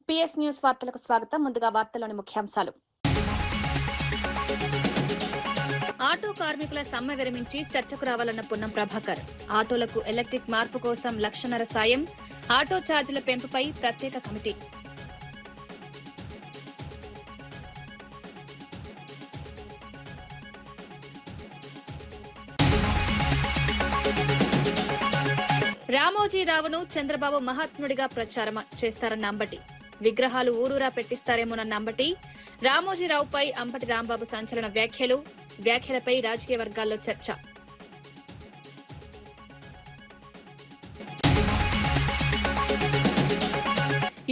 PS news వార్తలకు స్వాగతం. ముందుగా వార్తల్లోని ముఖ్యాంశాలు. ఆటో కార్మికుల సమ్మె విరమించి చర్చకు రావాలన్న పొన్నం ప్రభాకర్. ఆటోలకు ఎలక్ట్రిక్ మార్పు కోసం 1,00,000 సాయం. ఆటో ఛార్జీల పెంపుపై ప్రత్యేక కమిటీ. రామోజీరావును చంద్రబాబు మహాత్ముడిగా ప్రచారం చేస్తారన్న అంబటి. విగ్రహాలు ఊరూరా పెట్టిస్తారేమోనన్న అంబటి. రామోజీరావుపై అంబటి రాంబాబు సంచలన వ్యాఖ్యలపై రాజకీయ వర్గాల్లో చర్చ.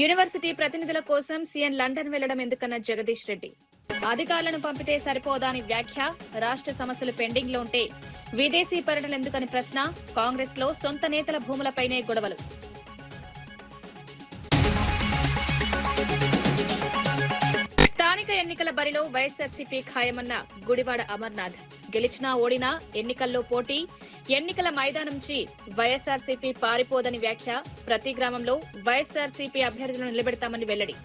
యూనివర్సిటీ ప్రతినిధుల కోసం సీఎం లండన్ వెళ్లడం ఎందుకన్న జగదీష్ రెడ్డి. అధికారులను పంపితే సరిపోదా అని వ్యాఖ్య. రాష్ట్ర సమస్యలు పెండింగ్ లో ఉంటే విదేశీ పర్యటన ఎందుకని ప్రశ్న. కాంగ్రెస్ లో సొంత నేతల భూములపైనే గొడవలు. స్థానిక ఎన్నికల బరిలో వైఎస్ఆర్సీపీ ఖాయమన్న గుడివాడ అమర్నాథ్. గెలిచినా ఓడినా ఎన్నికల్లో పోటీ. ఎన్నికల మైదానం నుంచి వైఎస్ఆర్సీపీ పారిపోదని వ్యాఖ్య. ప్రతి గ్రామంలో వైఎస్ఆర్సీపీ అభ్యర్థులను నిలబెడతామని వెల్లడి.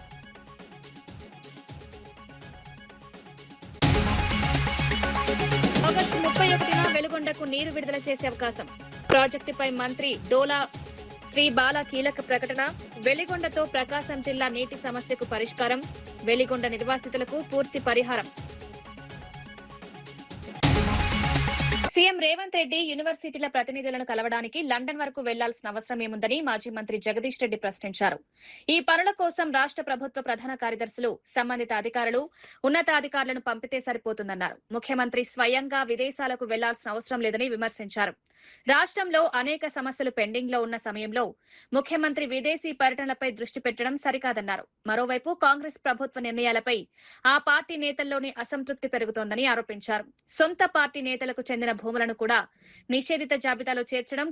ఆగస్టు 31న వెలుగొండకు నీరు విడుదల చేసే అవకాశం. ప్రాజెక్టుపై మంత్రి డోలా శ్రీ బాల కీలక ప్రకటన. వెలిగొండతో ప్రకాశం జిల్లా నీటి సమస్యకు పరిష్కారం. వెలిగొండ నిర్వాసితులకు పూర్తి పరిహారం. సీఎం రేవంత్ రెడ్డి యూనివర్సిటీల ప్రతినిధులను కలవడానికి లండన్ వరకు వెళ్లాల్సిన అవసరం ఏముందని మాజీ మంత్రి జగదీష్ రెడ్డి ప్రశ్నించారు. ఈ పనుల కోసం రాష్ట్ర ప్రభుత్వ ప్రధాన కార్యదర్శులు, సంబంధిత అధికారులు, ఉన్నతాధికారులను పంపితే సరిపోతుందన్నారు. ముఖ్యమంత్రి స్వయంగా విదేశాలకు వెళ్లాల్సిన అవసరం లేదని విమర్శించారు. రాష్ట్రంలో అనేక సమస్యలు పెండింగ్ లో ఉన్న సమయంలో ముఖ్యమంత్రి విదేశీ పర్యటనలపై దృష్టి పెట్టడం సరికాదన్నారు. మరోవైపు కాంగ్రెస్ ప్రభుత్వ నిర్ణయాలపై ఆ పార్టీ నేతల్లోని అసంతృప్తి పెరుగుతోందని ఆరోపించారు. సొంత పార్టీ నేతలకు చెందిన భూములను కూడా నిషేధిత జాబితాలో చేర్చడం,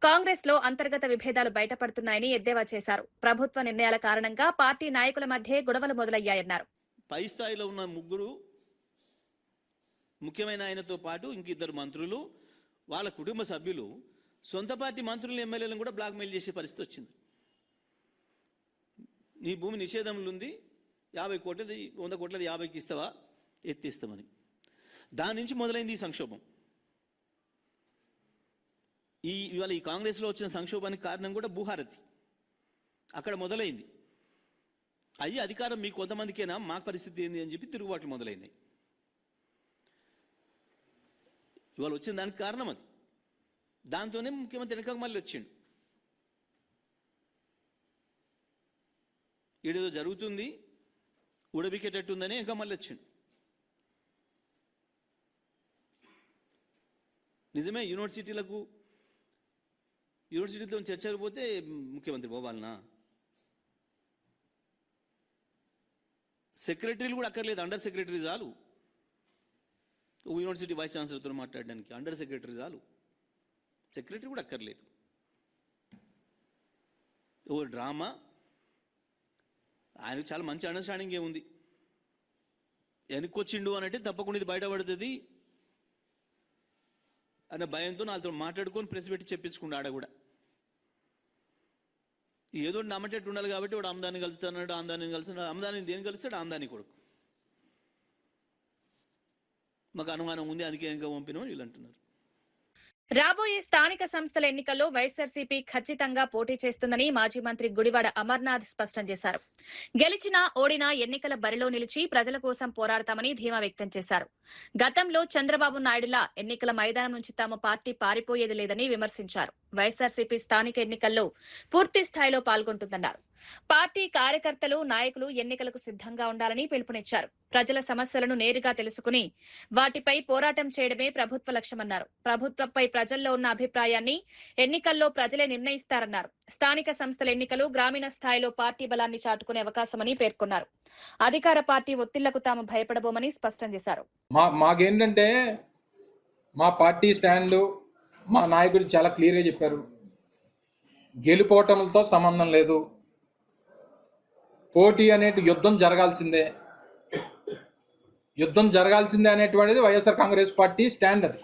కాంగ్రెస్ లో అంతర్గత విభేదాలు బయటపడుతున్నాయని ఎద్దేవా చేశారు. ప్రభుత్వ నిర్ణయాల కారణంగా పార్టీ నాయకుల మధ్య గొడవలు మొదలయ్యాయన్నారు. పై స్థాయిలో ఉన్న ముగ్గురు ముఖ్యమైన ఆయనతో పాటు ఇంకిద్దరు మంత్రులు, వాళ్ళ కుటుంబ సభ్యులు సొంత పార్టీ మంత్రులు, ఎమ్మెల్యేలను కూడా బ్లాక్మెయిల్ చేసే పరిస్థితి వచ్చింది. నీ భూమి నిషేధంలో ఉంది, 50 కోట్లది 100 కోట్లది 50కి ఇస్తావా, ఎత్తిస్తామని. దాని నుంచి మొదలైంది ఈ సంక్షోభం. ఇవాళ ఈ కాంగ్రెస్లో వచ్చిన సంక్షోభానికి కారణం కూడా భూహారతి అక్కడ మొదలైంది. అయ్యి అధికారం మీకు కొంతమందికేనా, మా పరిస్థితి ఏంది అని చెప్పి తిరుగుబాట్లు మొదలైనాయి. ఇవాళ వచ్చిన దానికి కారణం అది. దాంతోనే ముఖ్యమంత్రి వెనక మళ్ళీ వచ్చిండు. ఈడేదో జరుగుతుంది, ఉడబికేటట్టుందని ఇంకా మళ్ళీ వచ్చిండు. నిజమే, యూనివర్సిటీతో చర్చలు పోతే ముఖ్యమంత్రి పోవాలనా? సెక్రటరీలు కూడా అక్కర్లేదు, అండర్ సెక్రటరీ చాలు. యూనివర్సిటీ వైస్ ఛాన్సలర్తో మాట్లాడడానికి అండర్ సెక్రటరీ చాలు, సెక్రటరీ కూడా అక్కర్లేదు. ఓ డ్రామా. ఆయనకు చాలా మంచి అండర్స్టాండింగ్ ఏముంది. వెనక్కొచ్చిండు అని అంటే తప్పకుండా ఇది బయటపడుతుంది అన్న భయంతో వాళ్ళతో మాట్లాడుకొని ప్రెస్ పెట్టి చెప్పించుకుంటూ ఆడ కూడా ఏదో నమ్మటట్టు ఉండాలి కాబట్టి వాడు ఆమ్దాన్ని కలుస్తాడు, ఆమ్దాన్ని కలిసి ఆమ్దాన్ని దేని కలుస్తాడు, ఆమ్దాని కొడుకు. మాకు అనుమానం ఉంది, అందుకే ఇంకా పంపినాం వీళ్ళు అంటున్నారు. రాబోయే స్థానిక సంస్థల ఎన్నికల్లో వైఎస్ఆర్సీపీ ఖచ్చితంగా పోటీ చేస్తుందని మాజీ మంత్రి గుడివాడ అమర్నాథ్ స్పష్టం చేశారు. గెలిచినా ఓడినా ఎన్నికల బరిలో నిలిచి ప్రజల కోసం పోరాడతామని ధీమా వ్యక్తం చేశారు. గతంలో చంద్రబాబు నాయుడులా ఎన్నికల మైదానం నుంచి తమ పార్టీ పారిపోయేది లేదని విమర్శించారు. వైఎస్ఆర్సీపీ స్థానిక ఎన్నికల్లో పూర్తి స్థాయిలో పాల్గొంటుందన్నారు. పార్టీ కార్యకర్తలు, నాయకులు ఎన్నికలకు సిద్ధంగా ఉండాలని పిలుపునిచ్చారు. ప్రజల సమస్యలను నేరుగా తెలుసుకుని వాటిపై పోరాటం చేయడమే ప్రభుత్వ లక్ష్యమన్నారు. ప్రభుత్వంపై ప్రజల్లో ఉన్న అభిప్రాయాన్ని ఎన్నికల్లో ప్రజలే నిర్ణయిస్తారన్నారు. స్థానిక సంస్థల ఎన్నికలు గ్రామీణ స్థాయిలో పార్టీ బలాన్ని చాటుకునే అవకాశమని పేర్కొన్నారు. అధికార పార్టీ ఒత్తిళ్లకు తాము భయపడబోమని స్పష్టం చేశారు. మాకేంటంటే మా పార్టీ స్టాండ్, మా నాయకుడు చాలా క్లియర్గా చెప్పారు. గెలుపోవటంతో సంబంధం లేదు, పోటీ అనేటి యుద్ధం జరగాల్సిందే అనేటువంటిది వైఎస్ఆర్ కాంగ్రెస్ పార్టీ స్టాండ్. అది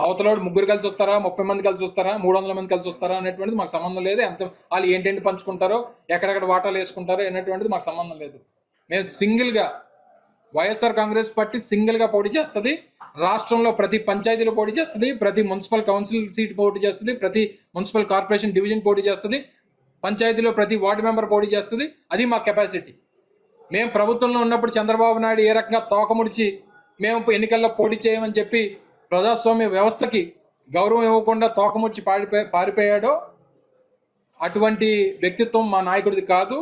అవతలోడు 3 కలిసి వస్తారా, 30 మంది కలిసి వస్తారా, 300 మంది కలిసి వస్తారా అనేటువంటిది మాకు సంబంధం లేదు. ఎంత వాళ్ళు ఏంటంటే పంచుకుంటారో, ఎక్కడెక్కడ వాటాలు వేసుకుంటారో అనేటువంటిది మాకు సంబంధం లేదు. మేము సింగిల్గా వైఎస్ఆర్ కాంగ్రెస్ పార్టీ సింగిల్గా పోటీ చేస్తుంది. రాష్ట్రంలో ప్రతి పంచాయతీలో పోటీ చేస్తుంది, ప్రతి మున్సిపల్ కౌన్సిల్ సీట్ పోటీ చేస్తుంది, ప్రతి మున్సిపల్ కార్పొరేషన్ డివిజన్ పోటీ చేస్తుంది, పంచాయతీలో ప్రతి వార్డు మెంబర్ పోటీ చేస్తుంది. అది మా కెపాసిటీ. మేము ప్రభుత్వంలో ఉన్నప్పుడు చంద్రబాబు నాయుడు ఏ రకంగా తోకముడిచి మేము ఎన్నికల్లో పోటీ చేయమని చెప్పి ప్రజాస్వామ్య వ్యవస్థకి గౌరవం ఇవ్వకుండా తోకముడిచి పారిపోయాడో అటువంటి వ్యక్తిత్వం మా నాయకుడిది కాదు.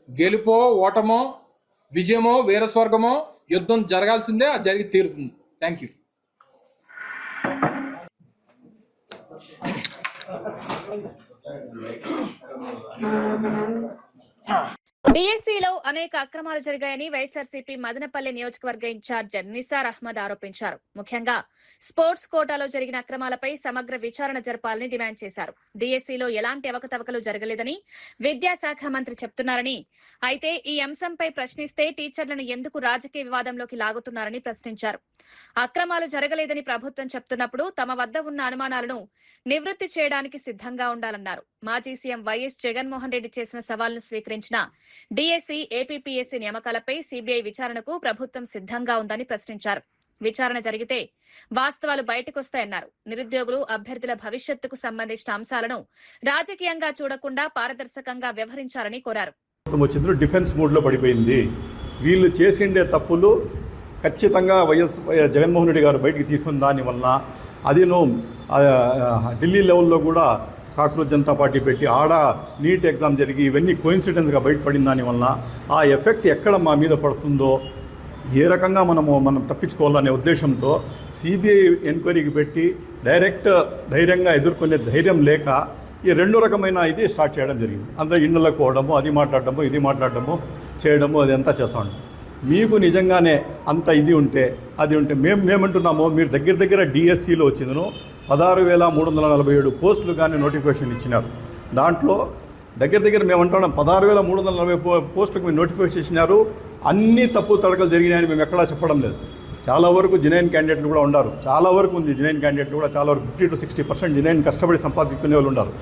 గెలుపో ఓటమో విజయమో వీరస్వర్గమో యుద్ధం జరగాల్సిందే, అది జరిగి తీరుతుంది. Thank you. డిఎస్సీలో అనేక అక్రమాలు జరిగాయని వైఎస్ఆర్సీపీ మదనపల్లి నియోజకవర్గ ఇన్ఛార్జ్ నిసార్ అహ్మద్ ఆరోపించారు. ముఖ్యంగా స్పోర్ట్స్ కోటాలో జరిగిన అక్రమాలపై సమగ్ర విచారణ జరపాలని డిమాండ్ చేశారు. డిఎస్సీలో ఎలాంటి అవకతవకలు జరగలేదని విద్యాశాఖ మంత్రి చెప్తున్నారని, అయితే ఈ అంశంపై ప్రశ్నిస్తే టీచర్లను ఎందుకు రాజకీయ వివాదంలోకి లాగుతున్నారని ప్రశ్నించారు. అక్రమాలు జరగలేదని ప్రభుత్వం చెప్తున్నప్పుడు తమ వద్ద ఉన్న అనుమానాలను నివృత్తి చేయడానికి సిద్ధంగా ఉండాలన్నారు. మాజీ సీఎం వైఎస్ జగన్మోహన్ రెడ్డి చేసిన సవాల్ను స్వీకరించిన డిఎస్సీ, ఏపీపీఎస్సీ నియామకాలపై సీబీఐ విచారణకు ప్రభుత్వం సిద్ధంగా ఉందని ప్రశ్నించారు. విచారణ జరిగితే వాస్తవాలు బయటకొస్తాయన్నారు. నిరుద్యోగులు, అభ్యర్థుల భవిష్యత్తుకు సంబంధించిన అంశాలను రాజకీయంగా చూడకుండా పారదర్శకంగా వ్యవహరించాలని కోరారు. డిఫెన్స్ మోడ్లో పడిపోయింది. వీళ్ళు చేసిండే తప్పులు ఖచ్చితంగా వైఎస్ జగన్మోహన్ రెడ్డి గారు బయటికి తీసుకున్న దానివల్ల అదిను ఢిల్లీ లెవెల్లో కూడా కాక్రోచ్ జనతా పార్టీ పెట్టి ఆడ నీట్ ఎగ్జామ్ జరిగి ఇవన్నీ కోయిన్సిడెన్స్గా బయటపడిన దానివల్ల ఆ ఎఫెక్ట్ ఎక్కడ మా మీద పడుతుందో, ఏ రకంగా మనం తప్పించుకోవాలనే ఉద్దేశంతో సిబిఐ ఎంక్వైరీకి పెట్టి ధైర్యంగా ఎదుర్కొనే ధైర్యం లేక ఈ 2 రకమైన ఇది స్టార్ట్ చేయడం జరిగింది. అందరూ ఇళ్ళకు పోవడము, అది మాట్లాడటము, ఇది మాట్లాడటము చేయడము, అది అంతా చేస్తూ ఉంటాం. మీకు నిజంగానే అంత ఇది ఉంటే అది ఉంటే మేమంటున్నాము, మీరు దగ్గర డిఎస్సిలో వచ్చిందను 16,347 పోస్టులు కానీ నోటిఫికేషన్ ఇచ్చినారు. దాంట్లో దగ్గర మేము అంటున్నాం 16,340 పోస్టులకు మీరు నోటిఫికేషన్ ఇచ్చినారు. అన్ని తప్పు తడకలు జరిగినాయని మేము ఎక్కడా చెప్పడం లేదు. చాలా వరకు జెన్యూన్ క్యాండిడేట్లు కూడా ఉన్నారు. చాలా వరకు ఉంది జెన్యూన్ క్యాండిడేట్లు కూడా, చాలా వరకు 50 to 60% జెన్యూన్ కష్టపడి సంపాదించుకునే వాళ్ళు ఉన్నారు.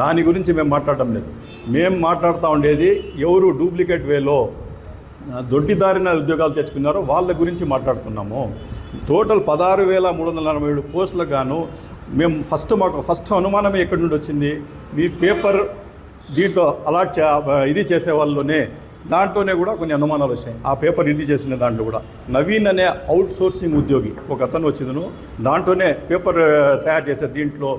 దాని గురించి మేము మాట్లాడడం లేదు. మేము మాట్లాడుతూ ఉండేది ఎవరు డూప్లికేట్ వేలో దొడ్డిదారిన ఉద్యోగాలు తెచ్చుకున్నారో వాళ్ళ గురించి మాట్లాడుతున్నాము. టోటల్ 16,347 పోస్టులకు గాను మేము మాకు ఫస్ట్ అనుమానం ఎక్కడి నుండి వచ్చింది, మీ పేపర్ దీంట్లో అలాట్ ఇది చేసే వాళ్ళలోనే దాంట్లోనే కూడా కొన్ని అనుమానాలు వచ్చాయి. ఆ పేపర్ ఇది చేసిన దాంట్లో కూడా నవీన్ అనే అవుట్ సోర్సింగ్ ఉద్యోగి ఒక అతను వచ్చిందను, దాంట్లోనే పేపర్ తయారు చేసే దీంట్లో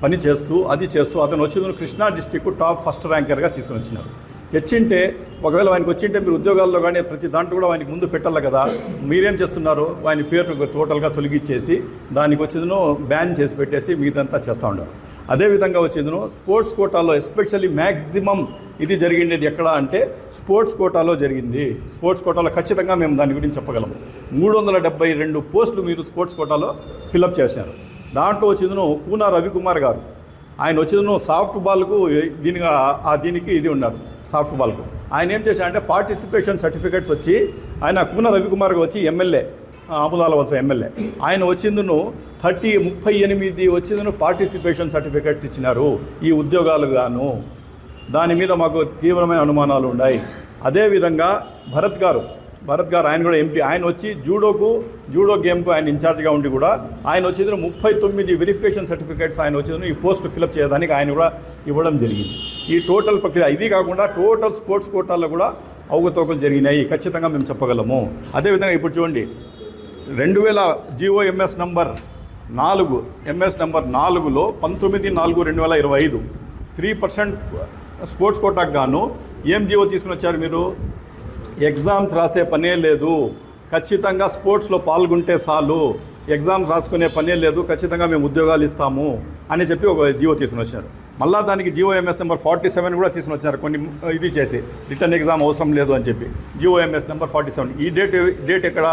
పని చేస్తూ అది చేస్తూ అతను వచ్చిందను కృష్ణా డిస్టిక్ టాప్ ఫస్ట్ ర్యాంకర్గా తీసుకుని వచ్చినారు. తెచ్చింటే ఒకవేళ ఆయనకు వచ్చింటే మీరు ఉద్యోగాల్లో కానీ ప్రతి దాంట్లో కూడా ఆయనకి ముందు పెట్టాలి కదా. మీరేం చేస్తున్నారు, ఆయన పేరును టోటల్గా తొలగించేసి దానికి వచ్చిందను బ్యాన్ చేసి పెట్టేసి మిగతాంతా చేస్తూ ఉన్నారు. అదేవిధంగా వచ్చిందను స్పోర్ట్స్ కోటాలో ఎస్పెషల్లీ మ్యాక్సిమం ఇది జరిగిండేది ఎక్కడ అంటే స్పోర్ట్స్ కోటాలో జరిగింది. స్పోర్ట్స్ కోటాలో ఖచ్చితంగా మేము దాని గురించి చెప్పగలము. 372 పోస్టులు మీరు స్పోర్ట్స్ కోటాలో ఫిలప్ చేసినారు. దాంట్లో వచ్చిందను కూనా రవికుమార్ గారు, ఆయన వచ్చిందను సాఫ్ట్ బాల్కు దీనికి ఇది ఉన్నారు. సాఫ్ట్ బాల్కు ఆయన ఏం చేశారంటే పార్టిసిపేషన్ సర్టిఫికేట్స్ వచ్చి ఆయన కూన రవికుమార్ వచ్చి ఎమ్మెల్యే, ఆముదాల వలస ఎమ్మెల్యే, ఆయన వచ్చిందును 38 వచ్చిందును పార్టిసిపేషన్ సర్టిఫికేట్స్ ఇచ్చినారు ఈ ఉద్యోగాలు గాను. దాని మీద మాకు తీవ్రమైన అనుమానాలు ఉన్నాయి. అదేవిధంగా భరత్ గారు ఆయన కూడా ఎంపీ, ఆయన వచ్చి జూడో గేమ్కు ఆయన ఇన్ఛార్జ్గా ఉండి కూడా ఆయన వచ్చేది 39 వెరిఫికేషన్ సర్టిఫికేట్స్ ఆయన వచ్చేది ఈ పోస్ట్ ఫిలప్ చేయడానికి ఆయన కూడా ఇవ్వడం జరిగింది. ఈ టోటల్ ప్రక్రియ ఇది కాకుండా టోటల్ స్పోర్ట్స్ కోటాల్లో కూడా అవకతవకలు జరిగినాయి ఖచ్చితంగా మేము చెప్పగలము. అదేవిధంగా ఇప్పుడు చూడండి 2000 జిఓఎంఎస్ నంబర్ 4 4లో 19/4/2025 3% స్పోర్ట్స్ కోటాకు గాను ఏం జీవో తీసుకుని వచ్చారు మీరు, ఎగ్జామ్స్ రాసే పనే లేదు, ఖచ్చితంగా స్పోర్ట్స్లో పాల్గొంటే చాలు, ఎగ్జామ్స్ రాసుకునే పనే లేదు, ఖచ్చితంగా మేము ఉద్యోగాలు ఇస్తాము అని చెప్పి ఒక జీవో తీసుకుని వచ్చారు. మళ్ళా దానికి GOMS నెంబర్ 47 కూడా తీసుకుని వచ్చారు, కొన్ని ఇది చేసి రిటర్న్ ఎగ్జామ్ అవసరం లేదు అని చెప్పి. GOMS నెంబర్ 47 ఈ డేట్ ఎక్కడ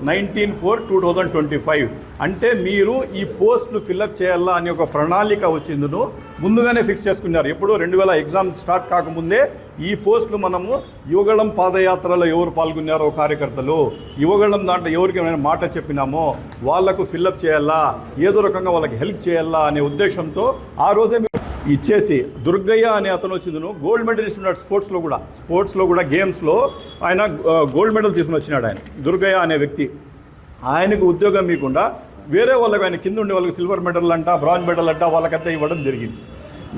19/4/2025. అంటే మీరు ఈ పోస్టులు ఫిల్అప్ చేయాలా అని ఒక ప్రణాళిక వచ్చిందును ముందుగానే ఫిక్స్ చేసుకున్నారు. ఎప్పుడు 2000 ఎగ్జామ్ స్టార్ట్ కాకముందే ఈ పోస్టులు మనము యువగళం పాదయాత్రలో ఎవరు పాల్గొన్నారో కార్యకర్తలు, యువగళం దాంట్లో ఎవరికి ఏమైనా మాట చెప్పినామో వాళ్లకు ఫిల్అప్ చేయాలా, ఏదో రకంగా వాళ్ళకి హెల్ప్ చేయాలా అనే ఉద్దేశంతో ఆ రోజే ఇచ్చేసి దుర్గయ్య అనే అతను వచ్చిందును గోల్డ్ మెడలిస్ట్ ఉన్నాడు స్పోర్ట్స్లో కూడా గేమ్స్లో ఆయన గోల్డ్ మెడల్ తీసుకుని వచ్చినాడు. ఆయన దుర్గయ్య అనే వ్యక్తి, ఆయనకు ఉద్యోగం ఇవ్వకుండా వేరే వాళ్ళకి ఆయన కింద ఉండే వాళ్ళకి సిల్వర్ మెడల్ అంట, బ్రాంజ్ మెడల్ అంట వాళ్ళకంతా ఇవ్వడం జరిగింది.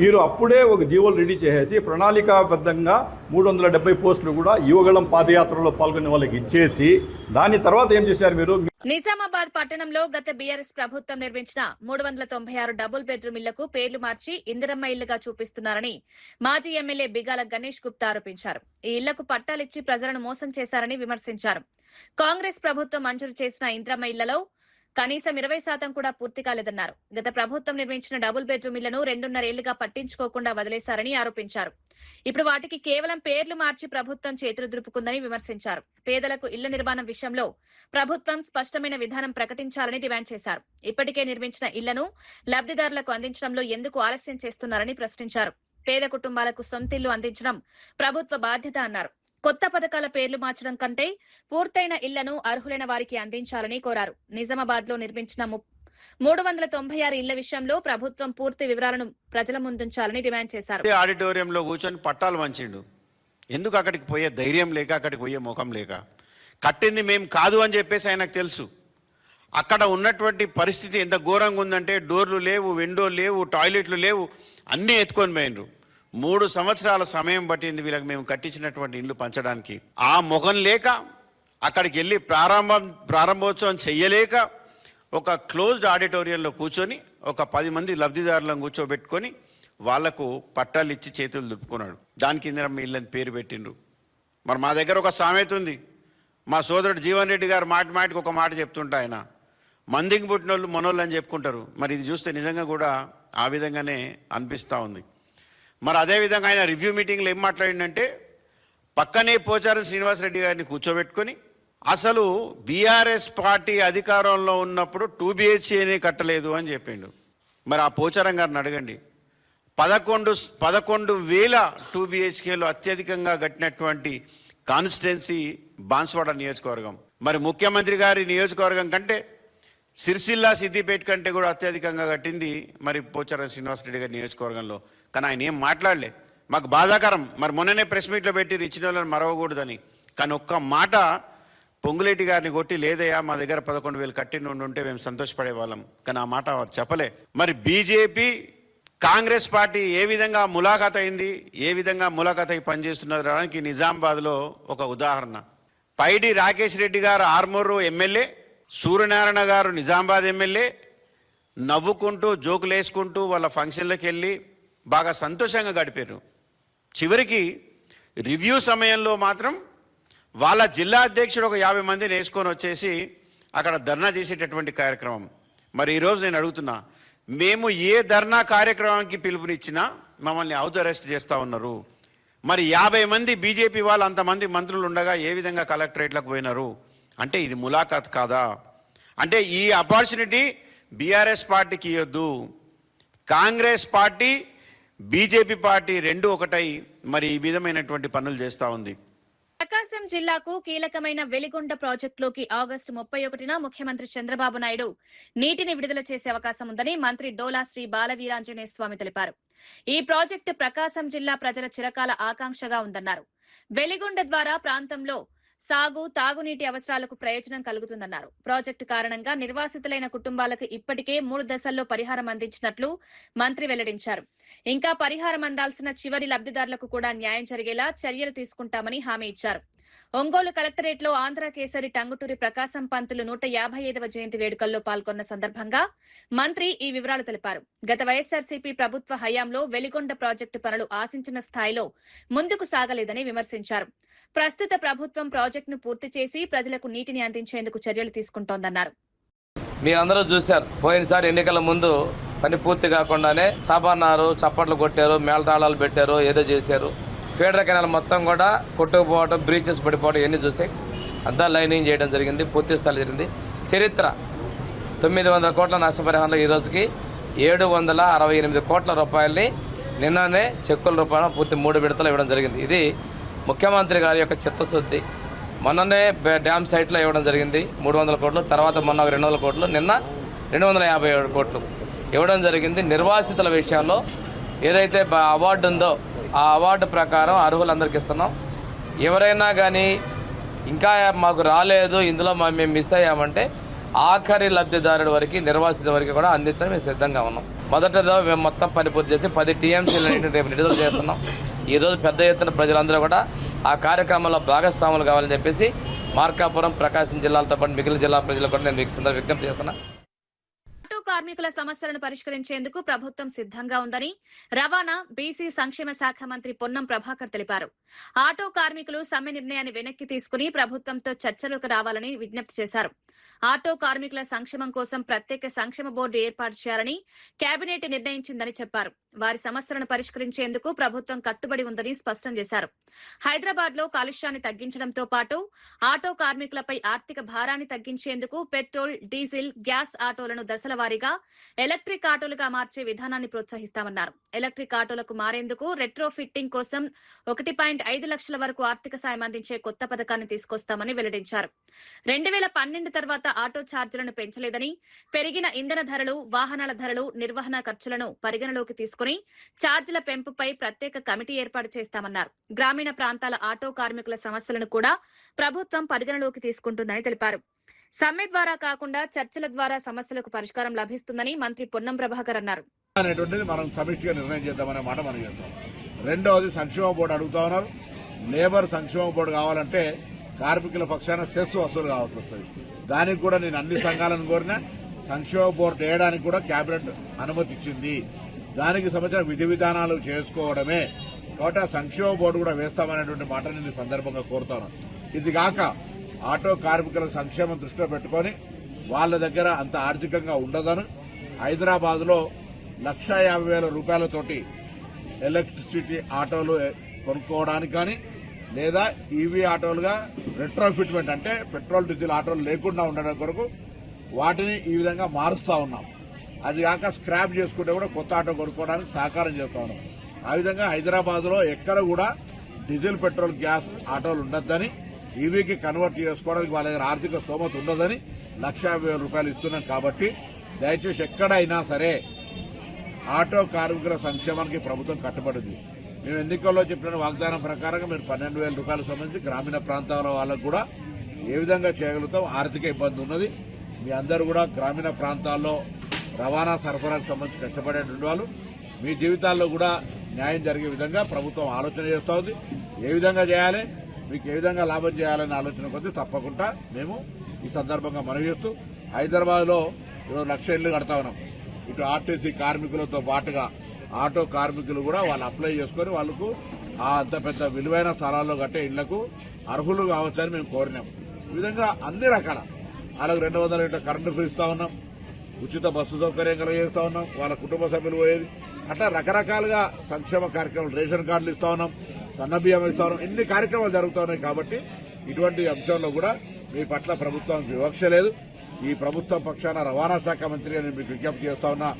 మీరు అప్పుడే ఒక జీవోలు రెడీ చేసేసి ప్రణాళికాబద్ధంగా 370 పోస్టులు కూడా యువగళం పాదయాత్రలో పాల్గొనే వాళ్ళకి ఇచ్చేసి దాని తర్వాత ఏం చేశారు మీరు? నిజామాబాద్ పట్టణంలో గత బీఆర్ఎస్ ప్రభుత్వం నిర్మించిన 396 డబుల్ బెడ్రూమ్ ఇళ్లకు పేర్లు మార్చి ఇందిరమ్మ ఇళ్లుగా చూపిస్తున్నారని మాజీ ఎమ్మెల్యే బిగాల గణేష్ గుప్తా ఆరోపించారు. ఈ ఇళ్లకు పట్టాలిచ్చి ప్రజలను మోసం చేశారని విమర్శించారు. కాంగ్రెస్ ప్రభుత్వం మంజూరు చేసిన ఇందిరమ్మ ఇళ్లలో కనీసం 20% కూడా పూర్తి కాలేదన్నారు. గత ప్రభుత్వం నిర్మించిన డబుల్ బెడ్రూమ్ ఇళ్లను 2.5 ఏళ్లుగా పట్టించుకోకుండా వదిలేశారని ఆరోపించారు. ఇప్పుడు వాటికి కేవలం పేర్లు మార్చి ప్రభుత్వం చేతులు దులుపుకుందని విమర్శించారు. పేదలకు ఇళ్ల నిర్మాణం విషయంలో ప్రభుత్వం స్పష్టమైన విధానం ప్రకటించాలని డిమాండ్ చేశారు. ఇప్పటికే నిర్మించిన ఇళ్లను లబ్ధిదారులకు అందించడంలో ఎందుకు ఆలస్యం చేస్తున్నారని ప్రశ్నించారు. పేద కుటుంబాలకు సొంతిల్లు అందించడం ప్రభుత్వ బాధ్యత అన్నారు. కొత్త పథకాల పేర్లు మార్చడం కంటే పూర్తయిన ఇళ్లను అర్హులైన వారికి అందించాలని కోరారు. నిజామాబాద్ లో నిర్మించిన 396 ఇళ్ల విషయంలో ప్రభుత్వం పూర్తి వివరాలను ప్రజల ముందుంచాలని డిమాండ్ చేశారు. ఆడిటోరియంలో కూర్చొని పట్టాలు వంచిండు. ఎందుకు అక్కడికి పోయే ధైర్యం లేక, అక్కడికి పోయే ముఖం లేక, కట్టింది మేము కాదు అని చెప్పేసి ఆయనకు తెలుసు. అక్కడ ఉన్నటువంటి పరిస్థితి ఎంత ఘోరంగా ఉందంటే డోర్లు లేవు, విండోలు లేవు, టాయిలెట్లు లేవు, అన్నీ ఎత్తుకొని పోయినరు. 3 సంవత్సరాల సమయం పట్టింది వీళ్ళకి మేము కట్టించినటువంటి ఇల్లు పంచడానికి. ఆ ముఖం లేక అక్కడికి వెళ్ళి ప్రారంభోత్సవం చెయ్యలేక ఒక క్లోజ్డ్ ఆడిటోరియంలో కూర్చొని ఒక 10 మంది లబ్ధిదారులను కూర్చోబెట్టుకొని వాళ్లకు పట్టాలు ఇచ్చి చేతులు దులుపుకున్నాడు. దానికి ఇందిరమ్మ ఇల్లని పేరు పెట్టిండ్రు. మరి మా దగ్గర ఒక సామెత ఉంది. మా సోదరుడు జీవన్ రెడ్డి గారు మాటికి ఒక మాట చెప్తుంటా, ఆయన మందికి పుట్టిన వాళ్ళు మనోళ్ళు అని చెప్పుకుంటారు. మరి ఇది చూస్తే నిజంగా కూడా ఆ విధంగానే అనిపిస్తూ ఉంది. మరి అదేవిధంగా ఆయన రివ్యూ మీటింగ్లో ఏం మాట్లాడిందంటే పక్కనే పోచారం శ్రీనివాసరెడ్డి గారిని కూర్చోబెట్టుకొని అసలు బీఆర్ఎస్ పార్టీ అధికారంలో ఉన్నప్పుడు 2 BHCని కట్టలేదు అని చెప్పిండు. మరి ఆ పోచారం గారిని అడగండి. 11,000 2 BHKలు అత్యధికంగా కట్టినటువంటి కాన్స్టిట్యున్సీ బాన్స్వాడ నియోజకవర్గం. మరి ముఖ్యమంత్రి గారి నియోజకవర్గం కంటే సిరిసిల్ల, సిద్దిపేట కంటే కూడా అత్యధికంగా కట్టింది మరి పోచారం శ్రీనివాసరెడ్డి గారి నియోజకవర్గంలో. కానీ ఆయన ఏం మాట్లాడలే. మాకు బాధాకరం. మరి మొన్ననే ప్రెస్ మీట్లో పెట్టి ఇచ్చిన వాళ్ళని మరవకూడదని. కానీ ఒక్క మాట పొంగులేటి గారిని కొట్టి లేదయ్యా మా దగ్గర 11,000 కట్టి ఉంటే మేము సంతోషపడే వాళ్ళం. కానీ ఆ మాట వారు చెప్పలే. మరి బీజేపీ కాంగ్రెస్ పార్టీ ఏ విధంగా ములాఖాత్ అయింది, ఏ విధంగా ములాఖాత్ అయి పనిచేస్తున్నదానికి నిజామాబాద్లో ఒక ఉదాహరణ. పైడి రాకేష్ రెడ్డి గారు ఆర్మూరు ఎమ్మెల్యే, సూర్యనారాయణ గారు నిజామాబాద్ ఎమ్మెల్యే నవ్వుకుంటూ జోకులు వేసుకుంటూ వాళ్ళ ఫంక్షన్లకు వెళ్ళి బాగా సంతోషంగా గడిపారు. చివరికి రివ్యూ సమయంలో మాత్రం వాళ్ళ జిల్లా అధ్యక్షుడు ఒక 50 మందిని వేసుకొని వచ్చేసి అక్కడ ధర్నా చేసేటటువంటి కార్యక్రమం. మరి ఈరోజు నేను అడుగుతున్నా, మేము ఏ ధర్నా కార్యక్రమానికి పిలుపునిచ్చినా మమ్మల్ని హౌస్ అరెస్ట్ చేస్తూ ఉన్నారు. మరి 50 మంది బీజేపీ వాళ్ళు అంతమంది మంత్రులు ఉండగా ఏ విధంగా కలెక్టరేట్లకు పోయినారు అంటే ఇది ములాఖాత్ కాదా? అంటే ఈ ఆపర్చునిటీ బీఆర్ఎస్ పార్టీకి ఇవ్వద్దు. కాంగ్రెస్ పార్టీ బీజేపీ పార్టీ రెండు ఒకటై మరి ఈ విధమైనటువంటి పనులు చేస్తూ ఉంది. ప్రకాశం జిల్లాకు కీలకమైన వెలిగొండ ప్రాజెక్టులోకి ఆగస్టు 31న ముఖ్యమంత్రి చంద్రబాబు నాయుడు నీటిని విడుదల చేసే అవకాశం ఉందని మంత్రి డోలా శ్రీ బాలవీరాంజనేయ స్వామి తెలిపారు. ఈ ప్రాజెక్టు ప్రకాశం జిల్లా ప్రజల చిరకాల ఆకాంక్షగా ఉందన్నారు. వెలిగొండ ద్వారా ప్రాంతంలో సాగు, తాగునీటి అవసరాలకు ప్రయోజనం కలుగుతుందన్నారు. ప్రాజెక్టు కారణంగా నిర్వాసితులైన కుటుంబాలకు ఇప్పటికే 3 దశల్లో పరిహారం అందించినట్లు మంత్రి వెల్లడించారు. ఇంకా పరిహారం అందాల్సిన చివరి లబ్ధిదారులకు కూడా న్యాయం జరిగేలా చర్యలు తీసుకుంటామని హామీ ఇచ్చారు. ఒంగోలు కలెక్టరేట్లో ఆంధ్ర కేసరి టంగుటూరి ప్రకాశం పంతులు 155వ జయంతి వేడుకల్లో పాల్గొన్న సందర్భంగా మంత్రి ఈ వివరాలు తెలిపారు. గత వైఎస్ఆర్సీపీ ప్రభుత్వ హయాంలో వెలిగొండ ప్రాజెక్టు పనులు ఆశించిన స్థాయిలో ముందుకు సాగలేదని విమర్శించారు. ప్రస్తుత ప్రభుత్వం ప్రాజెక్టును పూర్తి చేసి ప్రజలకు నీటిని అందించేందుకు చర్యలు తీసుకుంటోందన్నారు. మీరందరూ చూశారు, పోయినసారి ఎన్నికల ముందు పని పూర్తి కాకుండానే సాబాన్నారు, చప్పట్లు కొట్టారు, మేళతాళాలు పెట్టారు, ఏదో చేశారు. ఫీడర్ కెనాల్ మొత్తం కూడా కొట్టుకుపోవడం, బ్రీచెస్ పడిపోవడం ఇవన్నీ చూసి అంతా లైనింగ్ చేయడం జరిగింది. పూర్తి స్థాయి జరిగింది. చరిత్ర 900 కోట్ల నష్టపరిహారంలో ఈ రోజుకి 768 కోట్ల రూపాయలని నిన్ననే చెక్కుల రూపాయన పూర్తి 3 విడతలు ఇవ్వడం జరిగింది. ఇది ముఖ్యమంత్రి గారి యొక్క చిత్తశుద్ధి. మొన్ననే డ్యామ్ సైట్లో ఇవ్వడం జరిగింది 300 కోట్లు, తర్వాత మొన్న 200 కోట్లు, నిన్న 257 కోట్లు ఇవ్వడం జరిగింది. నిర్వాసితుల విషయంలో ఏదైతే అవార్డు ఉందో ఆ అవార్డు ప్రకారం అర్హులందరికీ ఇస్తున్నాం. ఎవరైనా కానీ ఇంకా మాకు రాలేదు, ఇందులో మేము మిస్ అయ్యామంటే ఆఖరి లబ్ధిదారుడి వరకు, నిర్వాసిత వరకు కూడా అందించడం మేము సిద్ధంగా ఉన్నాం. మొదటదో మేము మొత్తం పని పూర్తి చేసి 10 టీఎంసీలను రేపు విడుదల చేస్తున్నాం. ఈరోజు పెద్ద ఎత్తున ప్రజలందరూ కూడా ఆ కార్యక్రమంలో భాగస్వాములు కావాలని చెప్పేసి మార్కాపురం, ప్రకాశం జిల్లాలతో పాటు మిగిలిన జిల్లా ప్రజలు కూడా నేను మీకు విజ్ఞప్తి చేస్తున్నాను. ఆటో కార్మికుల సమస్యలను పరిష్కరించేందుకు ప్రభుత్వం సిద్ధంగా ఉందని రవాణా, బీసీ సంక్షేమ శాఖ మంత్రి పొన్నం ప్రభాకర్ తెలిపారు. ఆటో కార్మికులు సమ్మె నిర్ణయాన్ని వెనక్కి తీసుకుని ప్రభుత్వంతో చర్చలకు రావాలని విజ్ఞప్తి చేశారు. ఆటో కార్మికుల సంక్షేమం కోసం ప్రత్యేక సంక్షేమ బోర్డు ఏర్పాటు చేయాలని కేబినెట్ నిర్ణయించిందని చెప్పారు. వారి సమస్యలను పరిష్కరించేందుకు ప్రభుత్వం కట్టుబడి ఉందని స్పష్టం చేశారు. హైదరాబాద్ లో కాలుష్యాన్ని తగ్గించడంతో పాటు ఆటో కార్మికులపై ఆర్థిక భారాన్ని తగ్గించేందుకు పెట్రోల్, డీజిల్, గ్యాస్ ఆటోలను దశల వారీగా ఎలక్ట్రిక్ ఆటోలుగా మార్చే విధానాన్ని ప్రోత్సహిస్తామన్నారు. ఎలక్ట్రిక్ ఆటోలకు మారేందుకు రెట్రో ఫిట్టింగ్ కోసం 1.5 లక్షల వరకు ఆర్థిక సాయం అందించే కొత్త పథకాన్ని తీసుకొస్తామని వెల్లడించారు. 2012 తర్వాత ఆటో ఛార్జీలను పెంచలేదని, పెరిగిన ఇంధన ధరలు, వాహనాల ధరలు, నిర్వహణ ఖర్చులను పరిగణలోకి తీసుకుని ఛార్జీల పెంపుపై ప్రత్యేక కమిటీ ఏర్పాటు చేస్తామన్నారు. గ్రామీణ ప్రాంతాల ఆటో కార్మికుల సమస్యలను కూడా ప్రభుత్వం పరిగణలోకి తీసుకుంటుందని తెలిపారు. సమ్మె ద్వారా కాకుండా చర్చల ద్వారా సమస్యలకు పరిష్కారం లభిస్తుందని మంత్రి పొన్నం ప్రభాకర్ అన్నారు. అనేటువంటిది మనం సమిష్టిగా నిర్ణయం చేద్దామనే మాట మనం చేద్దాం. రెండవది సంక్షేమ బోర్డు అడుగుతా ఉన్నారు. లేబర్ సంక్షేమ బోర్డు కావాలంటే కార్మికుల పక్షాన సెస్ వసూలు కావాల్సి వస్తుంది. దానికి కూడా నేను అన్ని సంఘాలను కోరినా సంక్షేమ బోర్డు వేయడానికి కూడా కేబినెట్ అనుమతి ఇచ్చింది. దానికి సంబంధించిన విధి విధానాలు చేసుకోవడమే కాబట్టి ఆ సంక్షేమ బోర్డు కూడా వేస్తామనేటువంటి మాట నేను ఈ సందర్భంగా కోరుతాను. ఇది కాక ఆటో కార్మికుల సంక్షేమం దృష్టిలో పెట్టుకుని వాళ్ళ దగ్గర అంత ఆర్థికంగా ఉండదని హైదరాబాద్ లో 1,50,000 రూపాయలతోటి ఎలక్ట్రిసిటీ ఆటోలు కొనుక్కోవడానికి కానీ లేదా ఈవీ ఆటోలుగా రెట్రోఫిట్మెంట్ అంటే పెట్రోల్, డీజిల్ ఆటోలు లేకుండా ఉండడం కొరకు వాటిని ఈ విధంగా మారుస్తా ఉన్నాం. అది కాక స్క్రాప్ చేసుకుంటే కూడా కొత్త ఆటో కొనుక్కోవడానికి సహకారం చేస్తా ఉన్నాం. ఆ విధంగా హైదరాబాద్ లో ఎక్కడ కూడా డీజిల్, పెట్రోల్, గ్యాస్ ఆటోలు ఉండొద్దని, ఈవీకి కన్వర్ట్ చేసుకోవడానికి వాళ్ళ దగ్గర ఆర్థిక స్తోమత ఉండదని 1,50,000 రూపాయలు ఇస్తున్నాం. కాబట్టి దయచేసి ఎక్కడైనా సరే ఆటో కార్మికుల సంక్షేమానికి ప్రభుత్వం కట్టుబడింది. మేము ఎన్నికల్లో చెప్పిన వాగ్దానం ప్రకారంగా మీరు 12,000 రూపాయలకు సంబంధించి గ్రామీణ ప్రాంతాల వాళ్ళకు కూడా ఏ విధంగా చేయగలుగుతాం. ఆర్థిక ఇబ్బంది ఉన్నది. మీ అందరూ కూడా గ్రామీణ ప్రాంతాల్లో రవాణా సరఫరాకు సంబంధించి కష్టపడేటువంటి వాళ్ళు మీ జీవితాల్లో కూడా న్యాయం జరిగే విధంగా ప్రభుత్వం ఆలోచన చేస్తూ ఉంది. ఏ విధంగా చేయాలి, మీకు ఏ విధంగా లాభం చేయాలనే ఆలోచన కొద్దీ తప్పకుండా మేము ఈ సందర్భంగా మనవి చేస్తూ హైదరాబాద్ లో 1,00,000 ఇళ్లు కడతా ఉన్నాం. ఇటు ఆర్టీసీ కార్మికులతో పాటుగా ఆటో కార్మికులు కూడా వాళ్ళు అప్లై చేసుకుని వాళ్లకు అంత పెద్ద విలువైన స్థలాల్లో కట్టే ఇళ్లకు అర్హులు కావచ్చని మేము కోరినాం. ఈ విధంగా అన్ని రకాల వాళ్ళకు 200 యూనిట్ల కరెంటు ఫ్రీ ఇస్తా ఉన్నాం, ఉచిత బస్సు సౌకర్యం కలిగిస్తా ఉన్నాం, వాళ్ళ కుటుంబ సభ్యులు పోయేది, అట్లా రకరకాలుగా సంక్షేమ కార్యక్రమాలు, రేషన్ కార్డులు ఇస్తా ఉన్నాం, సన్నబియ్యం ఇస్తా ఉన్నాం. ఇన్ని కార్యక్రమాలు జరుగుతూ ఉన్నాయి. కాబట్టి ఇటువంటి అంశంలో కూడా మీ పట్ల ప్రభుత్వానికి వివక్ష లేదు. ఈ ప్రభుత్వం పక్షాన రవాణా శాఖ మంత్రిగా నేను మీకు విజ్ఞప్తి చేస్తా ఉన్నా,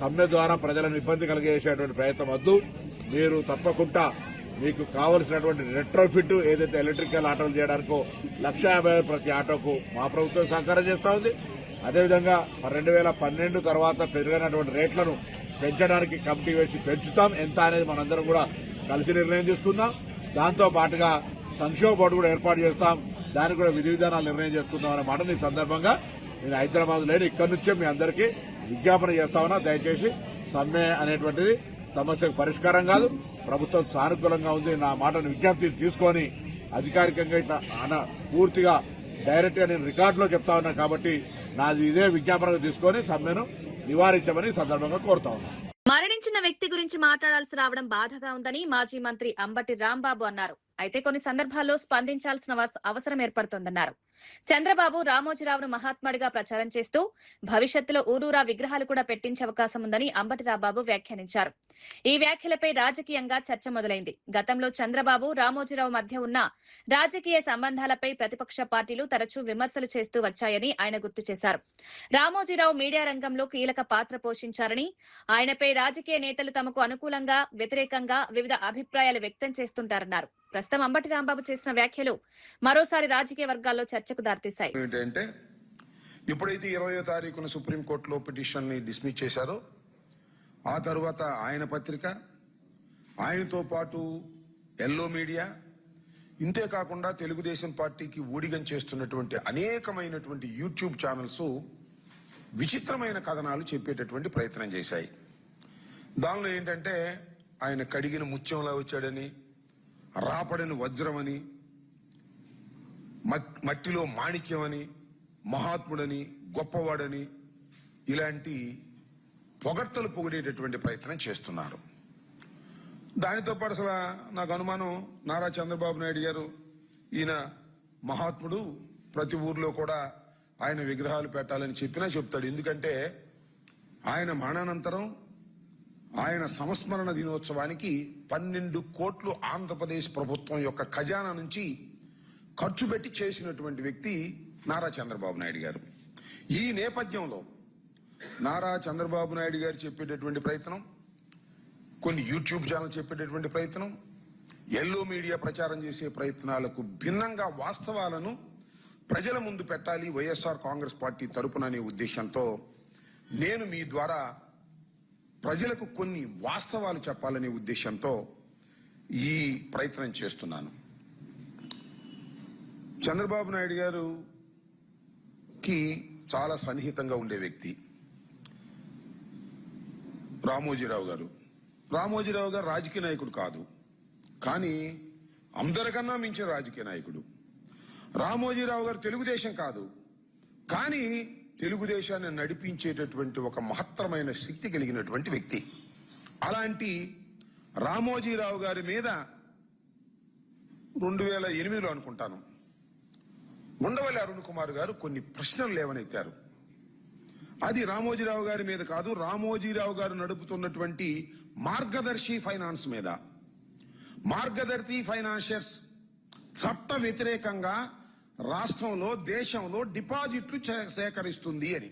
సమ్మె ద్వారా ప్రజలను ఇబ్బంది కలిగేసేటువంటి ప్రయత్నం వద్దు. మీరు తప్పకుండా మీకు కావలసినటువంటి రెట్రోఫిట్ ఏదైతే ఎలక్ట్రికల్ ఆటోలు చేయడానికో 1,50,000 ప్రతి ఆటోకు మా ప్రభుత్వం సహకారం చేస్తా ఉంది. అదేవిధంగా 2012 తర్వాత పెరిగినటువంటి రేట్లను పెంచడానికి కమిటీ వేసి పెంచుతాం. ఎంత అనేది మనందరం కూడా కలిసి నిర్ణయం తీసుకుందాం. దాంతో పాటుగా సంక్షేమ బోర్డు కూడా ఏర్పాటు చేస్తాం. దానికి కూడా విధి విధానాలు నిర్ణయం చేసుకుందాం అనే మాట ఈ సందర్భంగా నేను హైదరాబాద్ లేని ఇక్కడి నుంచే మీ అందరికీ విజ్ఞాపన చేస్తా ఉన్నా. దయచేసి సమ్మె అనేటువంటిది సమస్యకు పరిష్కారం కాదు. ప్రభుత్వం సానుకూలంగా ఉంది. నా మాటను విజ్ఞప్తి తీసుకొని అధికారికంగా ఇట్లా పూర్తిగా డైరెక్ట్ గా నేను రికార్డులో చెప్తా ఉన్నా. కాబట్టి నాది ఇదే విజ్ఞాపనగా తీసుకొని సమ్మెను నివారించమని సందర్భంగా కోరుతా ఉన్నా. మరణించిన వ్యక్తి గురించి మాట్లాడాల్సి రావడం బాధగా ఉందని మాజీ మంత్రి అంబటి రాంబాబు అన్నారు. అయితే కొన్ని సందర్భాల్లో స్పందించాల్సిన అవసరం ఏర్పడుతోందన్నారు. చంద్రబాబు రామోజీరావును మహాత్ముడిగా ప్రచారం చేస్తూ భవిష్యత్తులో ఊరూరా విగ్రహాలు కూడా పెట్టించే అవకాశం ఉందని అంబటి రాంబాబు వ్యాఖ్యానించారు. ఈ వ్యాఖ్యలపై రాజకీయంగా చర్చ మొదలైంది. గతంలో చంద్రబాబు రామోజీరావు మధ్య ఉన్న రాజకీయ సంబంధాలపై ప్రతిపక్ష పార్టీలు తరచూ విమర్శలు చేస్తూ వచ్చాయని ఆయన గుర్తు చేశారు. రామోజీరావు మీడియా రంగంలో కీలక పాత్ర పోషించారని, ఆయనపై రాజకీయ నేతలు తమకు అనుకూలంగా, వ్యతిరేకంగా వివిధ అభిప్రాయాలు వ్యక్తం చేస్తుంటారన్నారు. ప్రస్తుతం అంబటి రాంబాబు చేసిన వ్యాఖ్యలు మరోసారి రాజకీయ వర్గాల్లో చర్చకు దారితీశాయి. ఏంటంటే ఎప్పుడైతే 20వ తారీఖున సుప్రీంకోర్టులో పిటిషన్ ని డిస్మిస్ చేశారో ఆ తర్వాత ఆయన పత్రిక, ఆయనతో పాటు ఎల్లో మీడియా, ఇంతే కాకుండా తెలుగుదేశం పార్టీకి ఊడిగం చేస్తున్నటువంటి అనేకమైనటువంటి యూట్యూబ్ ఛానల్స్ విచిత్రమైన కథనాలు చెప్పేటటువంటి ప్రయత్నం చేశాయి. దానిలో ఏంటంటే ఆయన కడిగిన ముత్యంలా వచ్చాడని, రాపడని వజ్రమని, మట్టిలో మాణిక్యమని, మహాత్ముడని, గొప్పవాడని ఇలాంటి పొగడ్తలు పొగిడేటటువంటి ప్రయత్నం చేస్తున్నారు. దానితో పాటు అసలు నాకు అనుమానం, నారా చంద్రబాబు నాయుడు గారు ఈయన మహాత్ముడు, ప్రతి ఊర్లో కూడా ఆయన విగ్రహాలు పెట్టాలని చెప్పినా చెప్తాడు. ఎందుకంటే ఆయన మరణానంతరం ఆయన సంస్మరణ దినోత్సవానికి 12 కోట్లు ఆంధ్రప్రదేశ్ ప్రభుత్వం యొక్క ఖజానా నుంచి ఖర్చు పెట్టి చేసినటువంటి వ్యక్తి నారా చంద్రబాబు నాయుడు గారు. ఈ నేపథ్యంలో నారా చంద్రబాబు నాయుడు గారు చెప్పేటటువంటి ప్రయత్నం, కొన్ని యూట్యూబ్ ఛానల్ చెప్పేటటువంటి ప్రయత్నం, ఎల్లో మీడియా ప్రచారం చేసే ప్రయత్నాలకు భిన్నంగా వాస్తవాలను ప్రజల ముందు పెట్టాలి వైఎస్ఆర్ కాంగ్రెస్ పార్టీ తరపున అనే ఉద్దేశంతో నేను మీ ద్వారా ప్రజలకు కొన్ని వాస్తవాలు చెప్పాలనే ఉద్దేశంతో ఈ ప్రయత్నం చేస్తున్నాను. చంద్రబాబు నాయుడు గారుకి చాలా సన్నిహితంగా ఉండే వ్యక్తి రామోజీరావు గారు. రామోజీరావు గారు రాజకీయ నాయకుడు కాదు, కానీ అందరికన్నా మించిన రాజకీయ నాయకుడు. రామోజీరావు గారు తెలుగుదేశం కాదు, కానీ తెలుగుదేశాన్ని నడిపించేటటువంటి ఒక మహత్తరమైన శక్తి కలిగినటువంటి వ్యక్తి. అలాంటి రామోజీరావు గారి మీద 2008లో అనుకుంటాను ఉండవల్లి అరుణ్ కుమార్ గారు కొన్ని ప్రశ్నలు లేవనెత్తారు. అది రామోజీరావు గారి మీద కాదు, రామోజీరావు గారు నడుపుతున్నటువంటి మార్గదర్శి ఫైనాన్స్ మీద. మార్గదర్శి ఫైనాన్షియర్స్ చట్ట వ్యతిరేకంగా రాష్ట్రంలో, దేశంలో డిపాజిట్లు సేకరిస్తుంది అని.